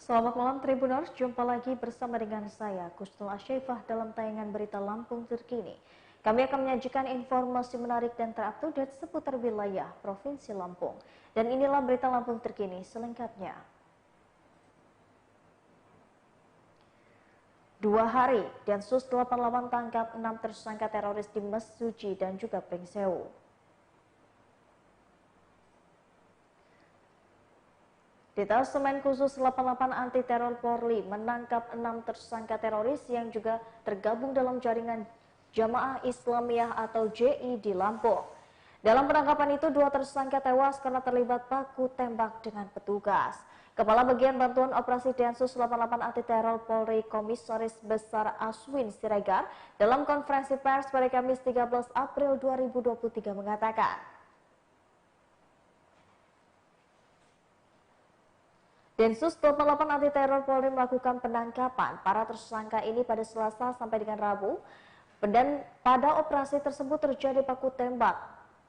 Selamat malam Tribuners, jumpa lagi bersama dengan saya Kusnul Asyaifah dalam tayangan berita Lampung terkini. Kami akan menyajikan informasi menarik dan terupdate seputar wilayah Provinsi Lampung. Dan inilah berita Lampung terkini selengkapnya. 2 hari, Densus 88 tangkap 6 tersangka teroris di Mesuji dan juga Pringsewu. Detasemen Khusus 88 Anti Teror Polri menangkap 6 tersangka teroris yang juga tergabung dalam jaringan Jamaah Islamiyah atau JI di Lampung. Dalam penangkapan itu, 2 tersangka tewas karena terlibat baku tembak dengan petugas. Kepala Bagian Bantuan Operasi Densus 88 Anti Teror Polri Komisaris Besar Aswin Siregar dalam konferensi pers pada Kamis 13 April 2023 mengatakan, Densus 88 Anti Teror Polri melakukan penangkapan para tersangka ini pada Selasa sampai dengan Rabu. Dan pada operasi tersebut terjadi baku tembak.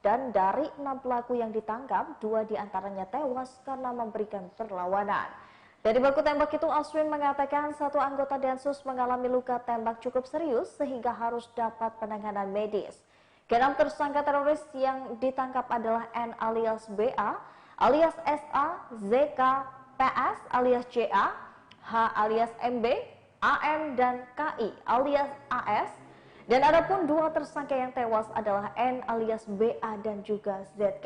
Dan dari 6 pelaku yang ditangkap, 2 diantaranya tewas karena memberikan perlawanan. Dari baku tembak itu, Aswin mengatakan 1 anggota Densus mengalami luka tembak cukup serius sehingga harus dapat penanganan medis. Ke-6 tersangka teroris yang ditangkap adalah N alias BA, alias SA, ZK, PS alias CA, H alias MB, AM dan KI alias AS. Dan adapun 2 tersangka yang tewas adalah N alias BA dan juga ZK.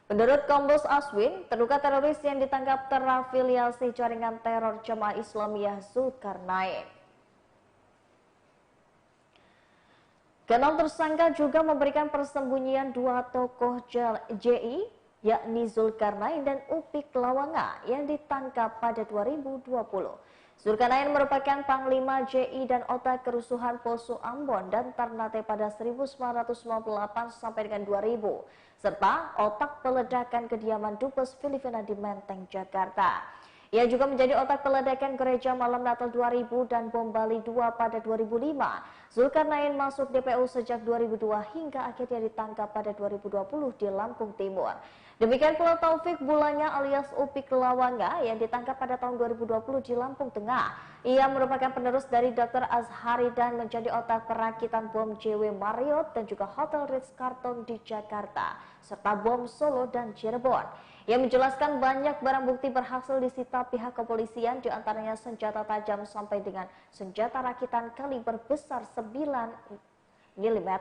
Menurut Kombes Aswin, terduga teroris yang ditangkap terafiliasi jaringan teror Jamaah Islamiyah Zulkarnain. Ke-6 tersangka juga memberikan persembunyian 2 tokoh JI, yakni Zulkarnain dan Upik Lawanga yang ditangkap pada 2020. Zulkarnain merupakan Panglima JI dan otak kerusuhan Poso Ambon dan Ternate pada 1998 sampai dengan 2000, serta otak peledakan kediaman Dubes Filipina di Menteng, Jakarta. Ia juga menjadi otak peledakan gereja malam Natal 2000 dan bom Bali 2 pada 2005. Zulkarnain masuk DPO sejak 2002 hingga akhirnya ditangkap pada 2020 di Lampung Timur. Demikian pula Taufik Bulanya alias Upik Lawanga yang ditangkap pada tahun 2020 di Lampung Tengah. Ia merupakan penerus dari Dr. Azhari dan menjadi otak perakitan bom JW Marriott dan juga Hotel Ritz-Carlton di Jakarta, serta bom Solo dan Cirebon. Ia menjelaskan banyak barang bukti berhasil disita pihak kepolisian, diantaranya senjata tajam sampai dengan senjata rakitan kaliber besar 9 mm.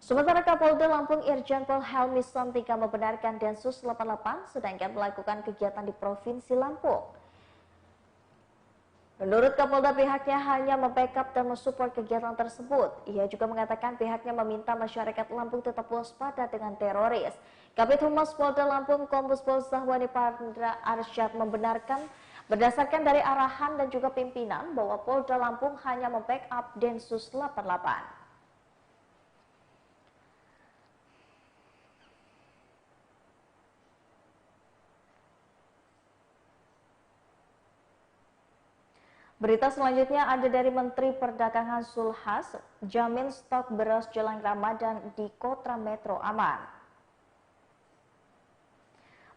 Sementara Kapolda Lampung Irjen Pol Helmi Santika membenarkan Densus 88 sedangkan melakukan kegiatan di Provinsi Lampung. Menurut Kapolda, pihaknya hanya membackup dan mensupport kegiatan tersebut. Ia juga mengatakan pihaknya meminta masyarakat Lampung tetap waspada dengan teroris. Kabid Humas Polda Lampung Kombes Pol Zahwani Pandra Arsyad membenarkan berdasarkan dari arahan dan juga pimpinan bahwa Polda Lampung hanya membackup Densus 88. Berita selanjutnya ada dari Menteri Perdagangan Zulhas, jamin stok beras jelang Ramadan di Kota Metro aman.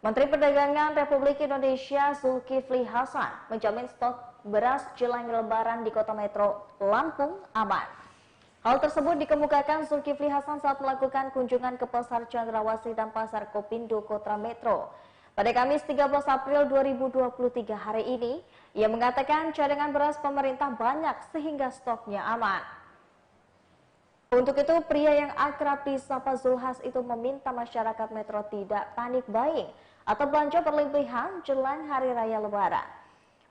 Menteri Perdagangan Republik Indonesia Zulkifli Hasan menjamin stok beras jelang Lebaran di Kota Metro Lampung aman. Hal tersebut dikemukakan Zulkifli Hasan saat melakukan kunjungan ke Pasar Cendrawasih dan Pasar Kopindo Kota Metro. Pada Kamis 13 April 2023 hari ini, ia mengatakan cadangan beras pemerintah banyak sehingga stoknya aman. Untuk itu, pria yang akrab disapa Zulhas itu meminta masyarakat Metro tidak panik buying atau belanja berlebihan jelang Hari Raya Lebaran.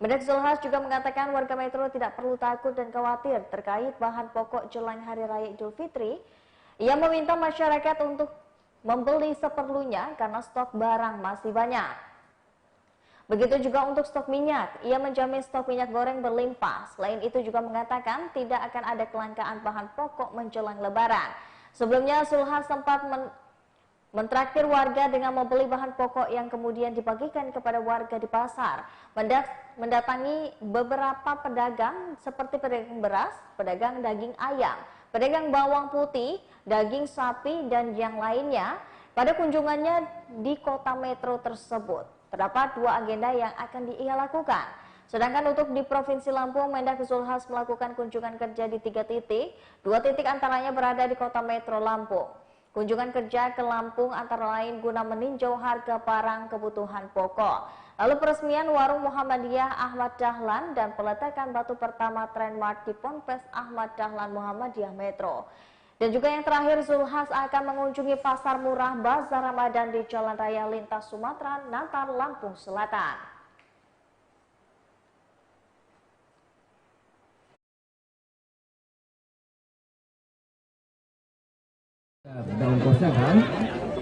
Mendak Zulhas juga mengatakan warga Metro tidak perlu takut dan khawatir terkait bahan pokok jelang Hari Raya Idul Fitri. Ia meminta masyarakat untuk membeli seperlunya karena stok barang masih banyak. Begitu juga untuk stok minyak, ia menjamin stok minyak goreng berlimpah. Selain itu juga mengatakan tidak akan ada kelangkaan bahan pokok menjelang Lebaran. Sebelumnya Zulhas sempat mentraktir warga dengan membeli bahan pokok yang kemudian dibagikan kepada warga di pasar. Mendatangi beberapa pedagang seperti pedagang beras, pedagang daging ayam, pedagang bawang putih, daging sapi, dan yang lainnya pada kunjungannya di Kota Metro tersebut. Terdapat 2 agenda yang akan ia lakukan. Sedangkan untuk di Provinsi Lampung, Mendak Zulhas melakukan kunjungan kerja di 3 titik. 2 titik antaranya berada di Kota Metro Lampung. Kunjungan kerja ke Lampung antara lain guna meninjau harga barang kebutuhan pokok. Lalu peresmian warung Muhammadiyah Ahmad Dahlan dan peletakan batu pertama Trendmark di Ponpes Ahmad Dahlan Muhammadiyah Metro. Dan juga yang terakhir, Zulhas akan mengunjungi pasar murah Bazar Ramadan di Jalan Raya Lintas Sumatera, Natar, Lampung Selatan. Daun kosnya kan,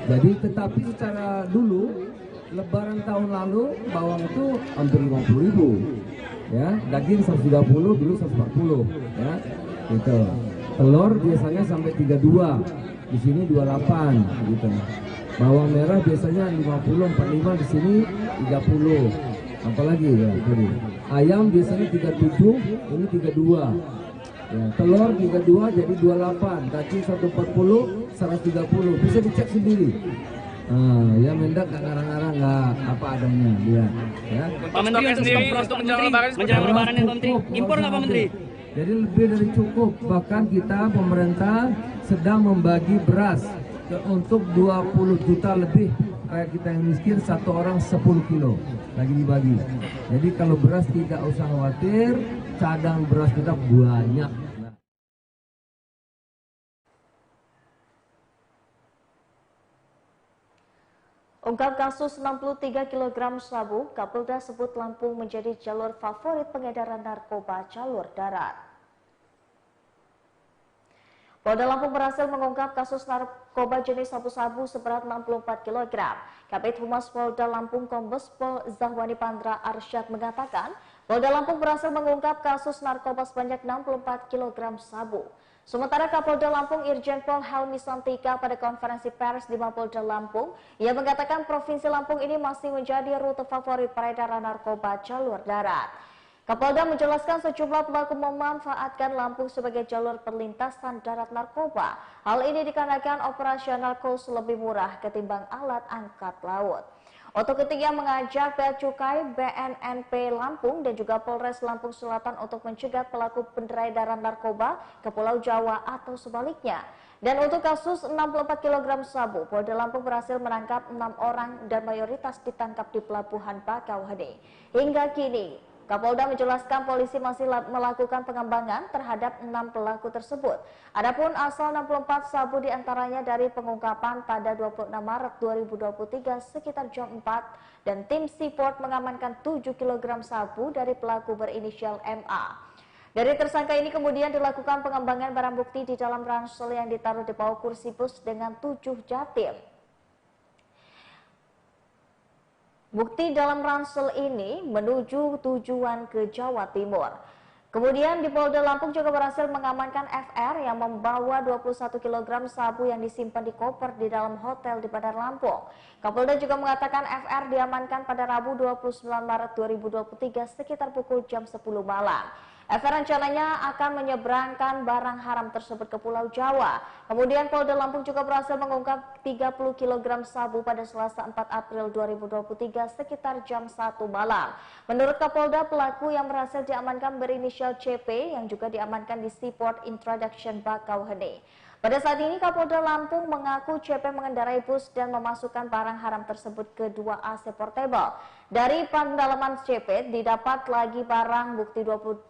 jadi tetapi secara dulu Lebaran tahun lalu bawang itu hampir 50.000, ya, daging 130, dulu 140, ya, gitu. Telur biasanya sampai 32, di sini 28, gitu. Bawang merah biasanya 50, 45, di sini 30. Apalagi ya, jadi ayam biasanya 37, ini 32. Ya, telur 32 jadi 28, daging 140, 130, bisa dicek sendiri. Ya Mendak nggak ngarang-ngarang, nggak apa adanya dia. Ya. Pak Menteri untuk stok beras Pak Menteri menjelang Lebaran ini Pak Menteri, impor nggak Pak Menteri? Jadi lebih dari cukup, bahkan kita pemerintah sedang membagi beras untuk 20 juta lebih kayak kita yang miskin, satu orang 10 kilo lagi dibagi. Jadi kalau beras tidak usah khawatir, cadang beras kita banyak. Ungkap kasus 63 kg sabu, Kapolda sebut Lampung menjadi jalur favorit pengedaran narkoba jalur darat. Polda Lampung berhasil mengungkap kasus narkoba jenis sabu-sabu seberat 64 kg. Kabid Humas Polda Lampung Kombes Pol Zahwani Pandra Arsyad mengatakan, Polda Lampung berhasil mengungkap kasus narkoba sebanyak 64 kg sabu. Sementara Kapolda Lampung Irjen Pol Helmi Santika pada konferensi pers di Mapolda Lampung, ia mengatakan Provinsi Lampung ini masih menjadi rute favorit peredaran narkoba jalur darat. Kapolda menjelaskan sejumlah pelaku memanfaatkan Lampung sebagai jalur perlintasan darat narkoba. Hal ini dikarenakan operasional cost lebih murah ketimbang alat angkat laut. Untuk ketiga mengajak Bea Cukai, BNNP Lampung dan juga Polres Lampung Selatan untuk mencegah pelaku peredaran narkoba ke Pulau Jawa atau sebaliknya. Dan untuk kasus 64 kg sabu, Polda Lampung berhasil menangkap 6 orang dan mayoritas ditangkap di Pelabuhan Bakauheni. Hingga kini, Kapolda menjelaskan polisi masih melakukan pengembangan terhadap 6 pelaku tersebut. Adapun asal 64 sabu diantaranya dari pengungkapan pada 26 Maret 2023 sekitar jam 4 dan tim Seaport mengamankan 7 kg sabu dari pelaku berinisial MA. Dari tersangka ini kemudian dilakukan pengembangan barang bukti di dalam ransel yang ditaruh di bawah kursi bus dengan 7 jatim. Bukti dalam ransel ini menuju tujuan ke Jawa Timur. Kemudian di Polda Lampung juga berhasil mengamankan FR yang membawa 21 kg sabu yang disimpan di koper di dalam hotel di Bandar Lampung. Kapolda juga mengatakan FR diamankan pada Rabu 29 Maret 2023 sekitar pukul jam 10 malam. FR rencananya akan menyeberangkan barang haram tersebut ke Pulau Jawa. Kemudian Polda Lampung juga berhasil mengungkap 30 kg sabu pada Selasa 4 April 2023 sekitar jam 1 malam. Menurut Kapolda, pelaku yang berhasil diamankan berinisial CP yang juga diamankan di Seaport Introduction Bakauheni. Pada saat ini Kapolda Lampung mengaku CP mengendarai bus dan memasukkan barang haram tersebut ke 2 AC portable. Dari pendalaman CP didapat lagi barang bukti 21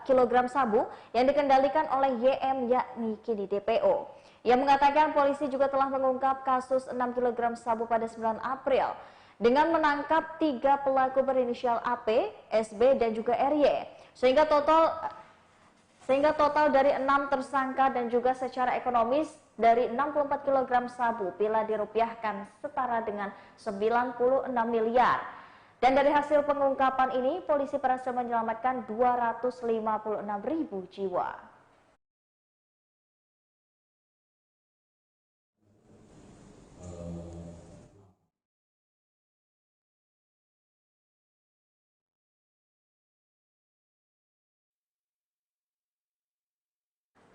kg sabu yang dikendalikan oleh YM yakni kini DPO. Ia mengatakan polisi juga telah mengungkap kasus 6 kg sabu pada 9 April dengan menangkap 3 pelaku berinisial AP, SB dan juga RY. Sehingga total dari 6 tersangka dan juga secara ekonomis dari 64 kg sabu bila dirupiahkan setara dengan 96 miliar. Dan dari hasil pengungkapan ini, polisi berhasil menyelamatkan 256.000 jiwa.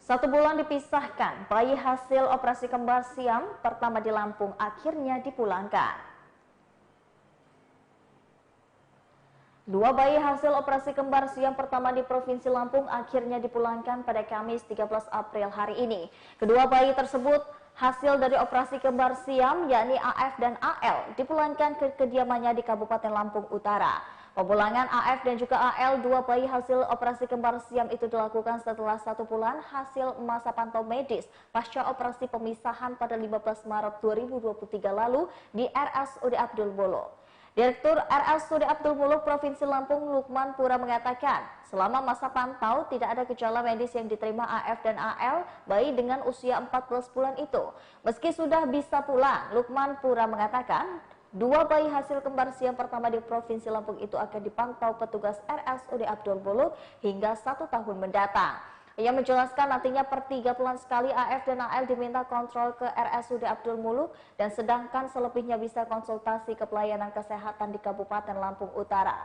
Satu bulan dipisahkan, bayi hasil operasi kembar siam pertama di Lampung akhirnya dipulangkan. Dua bayi hasil operasi kembar siam pertama di Provinsi Lampung akhirnya dipulangkan pada Kamis 13 April hari ini. Kedua bayi tersebut hasil dari operasi kembar siam yakni AF dan AL dipulangkan ke kediamannya di Kabupaten Lampung Utara. Pemulangan AF dan juga AL, dua bayi hasil operasi kembar siam itu dilakukan setelah 1 bulan hasil masa pantau medis pasca operasi pemisahan pada 15 Maret 2023 lalu di RSUD Abdul Muluk. Direktur RSUD Abdul Muluk Provinsi Lampung Lukman Pura mengatakan, selama masa pantau tidak ada gejala medis yang diterima AF dan AL bayi dengan usia 14 bulan itu. Meski sudah bisa pulang, Lukman Pura mengatakan, dua bayi hasil kembar siam pertama di Provinsi Lampung itu akan dipantau petugas RSUD Abdul Muluk hingga 1 tahun mendatang. Ia menjelaskan nantinya per 3 bulan sekali AF dan AL diminta kontrol ke RSUD Abdul Muluk dan sedangkan selebihnya bisa konsultasi ke pelayanan kesehatan di Kabupaten Lampung Utara.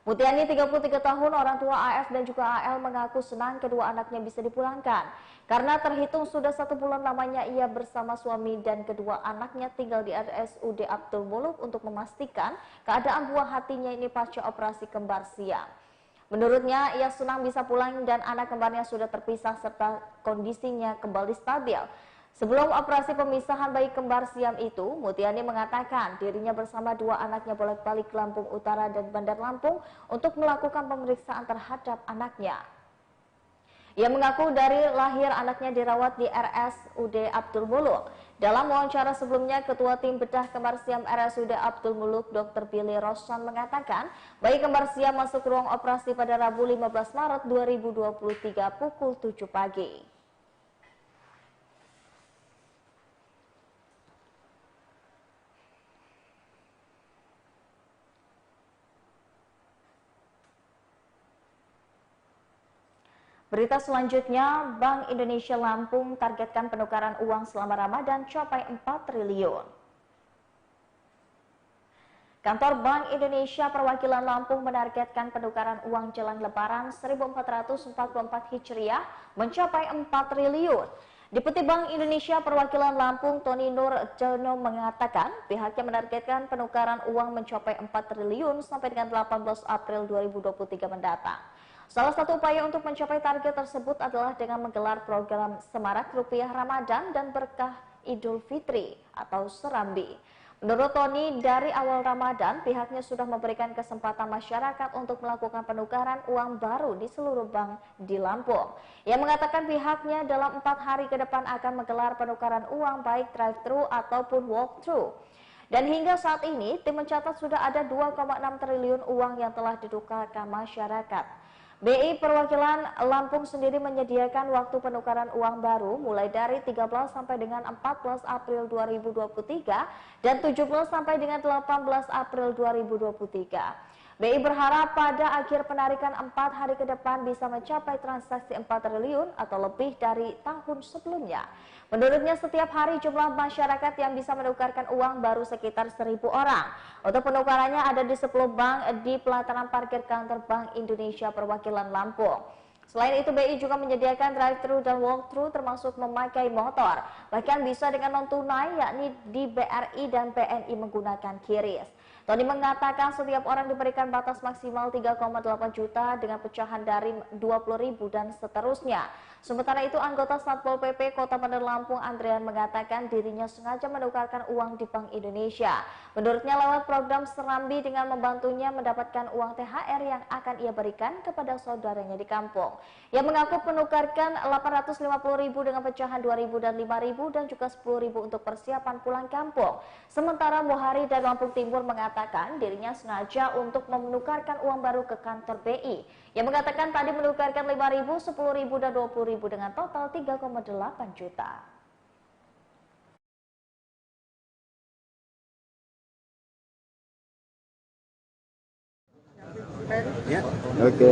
Mutiani 33 tahun, orang tua AF dan juga AL mengaku senang kedua anaknya bisa dipulangkan. Karena terhitung sudah 1 bulan lamanya ia bersama suami dan kedua anaknya tinggal di RSUD Abdul Muluk untuk memastikan keadaan buah hatinya ini pasca operasi kembar siam. Menurutnya, ia senang bisa pulang dan anak kembarnya sudah terpisah serta kondisinya kembali stabil. Sebelum operasi pemisahan bayi kembar siam itu, Mutiani mengatakan dirinya bersama dua anaknya bolak-balik Lampung Utara dan Bandar Lampung untuk melakukan pemeriksaan terhadap anaknya. Ia mengaku dari lahir anaknya dirawat di RSUD Abdul Muluk. Dalam wawancara sebelumnya, Ketua Tim Bedah Kembar Siam RSUD Abdul Muluk, Dr. Billy Rosson mengatakan, bayi kembar siam masuk ruang operasi pada Rabu 15 Maret 2023 pukul 7 pagi. Berita selanjutnya, Bank Indonesia Lampung targetkan penukaran uang selama Ramadan capai 4 triliun. Kantor Bank Indonesia Perwakilan Lampung menargetkan penukaran uang jelang Lebaran 1444 Hijriah mencapai 4 triliun. Deputi Bank Indonesia Perwakilan Lampung Tony Nur Jono mengatakan pihaknya menargetkan penukaran uang mencapai 4 triliun sampai dengan 18 April 2023 mendatang. Salah satu upaya untuk mencapai target tersebut adalah dengan menggelar program Semarak Rupiah Ramadan dan Berkah Idul Fitri atau Serambi. Menurut Tony, dari awal Ramadan pihaknya sudah memberikan kesempatan masyarakat untuk melakukan penukaran uang baru di seluruh bank di Lampung. Ia mengatakan pihaknya dalam 4 hari ke depan akan menggelar penukaran uang baik drive-thru ataupun walk-through. Dan hingga saat ini tim mencatat sudah ada 2,6 triliun uang yang telah ditukarkan masyarakat. BI Perwakilan Lampung sendiri menyediakan waktu penukaran uang baru mulai dari 13 sampai dengan 14 April 2023 dan 17 sampai dengan 18 April 2023. BI berharap pada akhir penarikan 4 hari ke depan bisa mencapai transaksi 4 triliun atau lebih dari tahun sebelumnya. Menurutnya setiap hari jumlah masyarakat yang bisa menukarkan uang baru sekitar 1.000 orang. Untuk penukarannya ada di 10 bank di pelataran parkir kantor Bank Indonesia Perwakilan Lampung. Selain itu BI juga menyediakan drive-thru dan walk-through termasuk memakai motor. Bahkan bisa dengan non-tunai yakni di BRI dan BNI menggunakan QRIS. Tony mengatakan setiap orang diberikan batas maksimal 3,8 juta dengan pecahan dari 20.000 dan seterusnya. Sementara itu anggota Satpol PP Kota Bandar Lampung Andrian mengatakan dirinya sengaja menukarkan uang di Bank Indonesia. Menurutnya lewat program Serambi dengan membantunya mendapatkan uang THR yang akan ia berikan kepada saudaranya di kampung. Ia mengaku menukarkan 850.000 dengan pecahan 2.000 dan 5.000 dan juga 10.000 untuk persiapan pulang kampung. Sementara Muhari dari Lampung Timur mengatakan dirinya sengaja untuk menukarkan uang baru ke kantor BI. Ia mengatakan tadi menukarkan 5.000, 10.000 dan 20.000 dengan total 3,8 juta. Ya. Oke,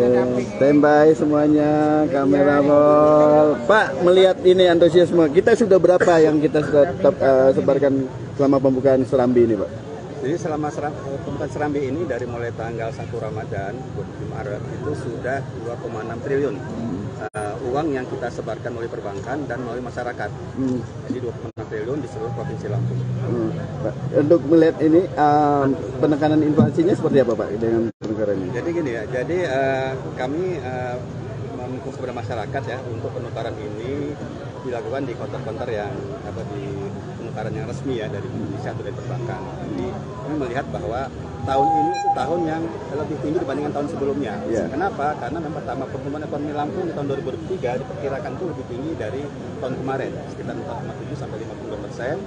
standby semuanya, kamera roll. Pak, melihat ini antusiasme, kita sudah berapa yang kita sudah sebarkan selama pembukaan Serambi ini, Pak? Jadi selama pembukaan Serambi ini dari mulai tanggal 1 Ramadan 27 Maret itu sudah 2,6 triliun uang yang kita sebarkan melalui perbankan dan melalui masyarakat. Jadi 2,6 triliun di seluruh Provinsi Lampung. Pak, untuk melihat ini penekanan inflasinya seperti apa Pak dengan penekanan ini? Jadi gini ya, jadi kami menghimbau kepada masyarakat ya untuk penukaran ini dilakukan di konter-konter yang di penukaran yang resmi ya dari Indonesia atau dari perbankan. Jadi kami melihat bahwa tahun ini itu tahun yang lebih tinggi dibandingkan tahun sebelumnya. Yeah. Kenapa? Karena yang pertama pertumbuhan ekonomi Lampung di tahun 2023 diperkirakan itu lebih tinggi dari tahun kemarin sekitar 4,7 sampai 52%.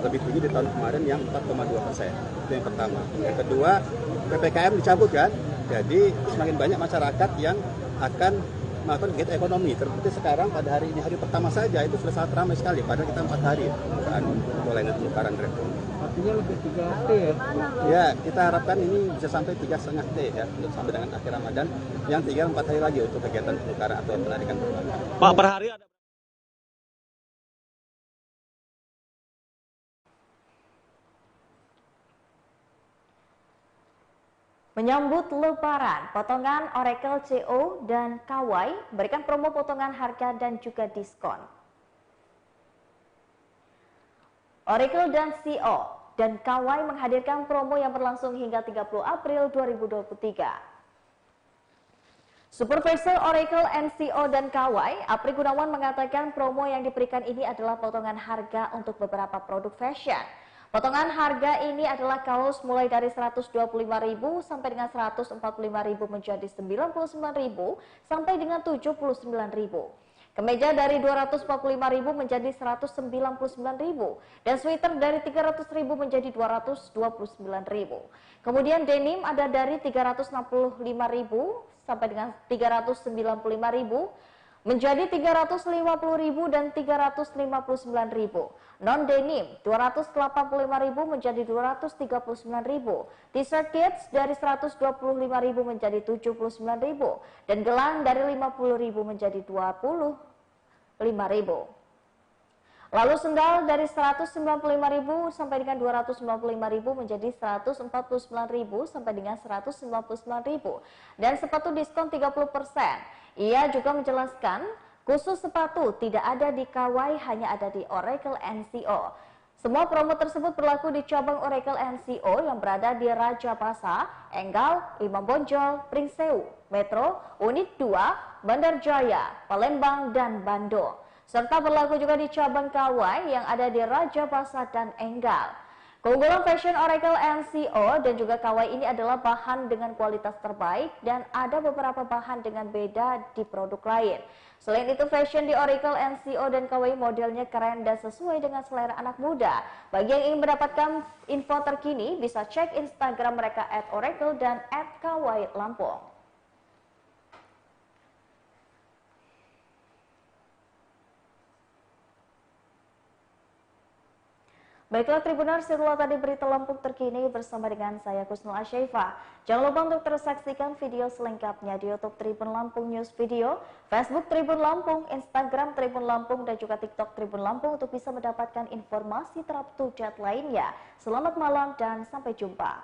Lebih tinggi di tahun kemarin yang 4,2%. Itu yang pertama. Yang kedua, PPKM dicabut kan. Jadi semakin banyak masyarakat yang akan melakukan kegiatan ekonomi. Terbukti sekarang pada hari ini hari pertama saja itu sudah sangat ramai sekali. Padahal kita 4 hari mulai penukaran rekening. Artinya lebih 3T ya? Ya, kita harapkan ini bisa sampai 3,5 T ya untuk sampai dengan akhir Ramadan. Yang tinggal 4 hari lagi untuk kegiatan penukaran atau penarikan perbankan. Pak, per hari ada Menyambut Lebaran, potongan Oracle CO dan Kawai berikan promo potongan harga dan juga diskon. Oracle dan CO dan Kawai menghadirkan promo yang berlangsung hingga 30 April 2023. Supervisor Oracle NCO dan Kawai, Apri Gunawan mengatakan promo yang diberikan ini adalah potongan harga untuk beberapa produk fashion. Potongan harga ini adalah kaos mulai dari 125.000 sampai dengan 145.000 menjadi 99.000 sampai dengan 79.000. Kemeja dari 245.000 menjadi 199.000 dan sweater dari 300.000 menjadi 229.000. Kemudian denim ada dari 365.000 sampai dengan 395.000 menjadi 350.000 dan 359.000. Non denim 285.000 menjadi 239.000. T-shirt kids dari 125.000 menjadi 79.000 dan gelang dari 50.000 menjadi 25.000. Lalu sendal dari 195.000 sampai dengan 295.000 menjadi 149.000 sampai dengan 199.000 dan sepatu diskon 30%. Ia juga menjelaskan khusus sepatu tidak ada di Kawai, hanya ada di Oracle NCO. Semua promo tersebut berlaku di cabang Oracle NCO yang berada di Raja Basa, Enggal, Imam Bonjol, Pringsewu, Metro, Unit 2, Bandar Jaya, Palembang, dan Bandung. Serta berlaku juga di cabang Kawai yang ada di Raja Basa dan Enggal. Keunggulan fashion Oracle NCO dan juga Kawai ini adalah bahan dengan kualitas terbaik dan ada beberapa bahan dengan beda di produk lain. Selain itu, fashion di Oracle NCO dan Kawai modelnya keren dan sesuai dengan selera anak muda. Bagi yang ingin mendapatkan info terkini, bisa cek Instagram mereka @oracle dan @kawai_lampung. Baiklah Tribuners, itulah tadi berita Lampung terkini bersama dengan saya Kusnul Asyaifah. Jangan lupa untuk terus saksikan video selengkapnya di YouTube Tribun Lampung News Video, Facebook Tribun Lampung, Instagram Tribun Lampung, dan juga TikTok Tribun Lampung untuk bisa mendapatkan informasi terupdate lainnya. Selamat malam dan sampai jumpa.